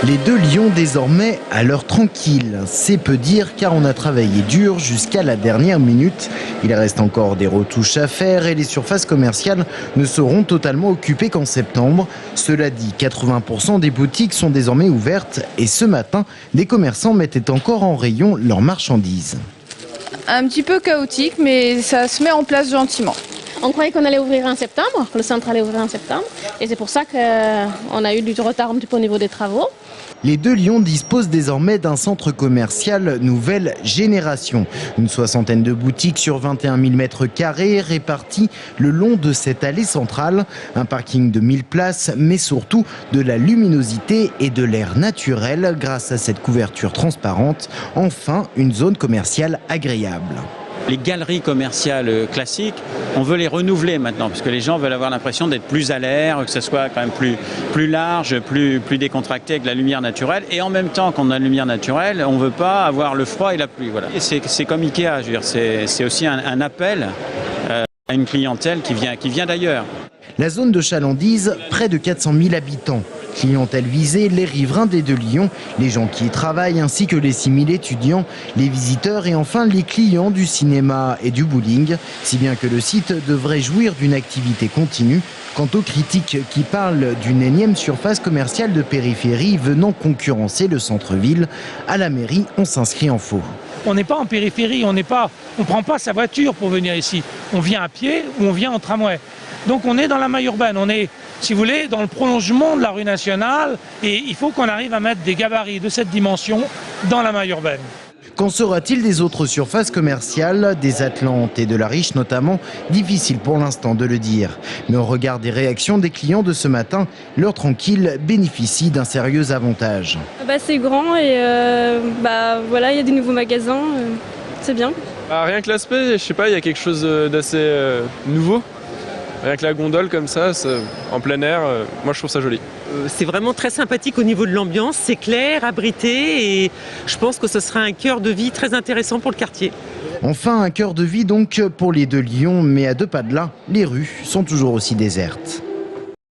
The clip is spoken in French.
Les deux lions désormais à l'heure tranquille. C'est peu dire car on a travaillé dur jusqu'à la dernière minute. Il reste encore des retouches à faire et les surfaces commerciales ne seront totalement occupées qu'en septembre. Cela dit, 80% des boutiques sont désormais ouvertes et ce matin, des commerçants mettaient encore en rayon leurs marchandises. Un petit peu chaotique, mais ça se met en place gentiment. On croyait qu'on allait ouvrir en septembre, que le centre allait ouvrir en septembre. Et c'est pour ça qu'on a eu du retard un petit peu au niveau des travaux. Les deux lions disposent désormais d'un centre commercial nouvelle génération. Une soixantaine de boutiques sur 21 000 m² réparties le long de cette allée centrale. Un parking de 1000 places, mais surtout de la luminosité et de l'air naturel grâce à cette couverture transparente. Enfin, une zone commerciale agréable. Les galeries commerciales classiques, on veut les renouveler maintenant, parce que les gens veulent avoir l'impression d'être plus à l'air, que ce soit quand même plus large, plus décontracté avec la lumière naturelle. Et en même temps qu'on a la lumière naturelle, on ne veut pas avoir le froid et la pluie. Voilà. C'est comme Ikea, je veux dire, c'est aussi un appel à une clientèle qui vient d'ailleurs. La zone de chalandise, près de 400 000 habitants. Clientèle visée, les riverains des deux lions, les gens qui y travaillent ainsi que les 6 000 étudiants, les visiteurs et enfin les clients du cinéma et du bowling. Si bien que le site devrait jouir d'une activité continue. Quant aux critiques qui parlent d'une énième surface commerciale de périphérie venant concurrencer le centre-ville, à la mairie, on s'inscrit en faux. On n'est pas en périphérie, on ne prend pas sa voiture pour venir ici. On vient à pied ou on vient en tramway. Donc on est dans la maille urbaine, on est, si vous voulez, dans le prolongement de la rue nationale et il faut qu'on arrive à mettre des gabarits de cette dimension dans la maille urbaine. Qu'en sera-t-il des autres surfaces commerciales, des Atlantes et de la Riche notamment? Difficile pour l'instant de le dire. Mais au regard des réactions des clients de ce matin, l'heure tranquille bénéficie d'un sérieux avantage. C'est grand et voilà, il y a des nouveaux magasins, c'est bien. Rien que l'aspect, je sais pas, il y a quelque chose d'assez nouveau. Rien que la gondole comme ça, en plein air, moi je trouve ça joli. C'est vraiment très sympathique au niveau de l'ambiance, c'est clair, abrité et je pense que ce sera un cœur de vie très intéressant pour le quartier. Enfin, un cœur de vie donc pour les deux lions, mais à 2 pas de là, les rues sont toujours aussi désertes.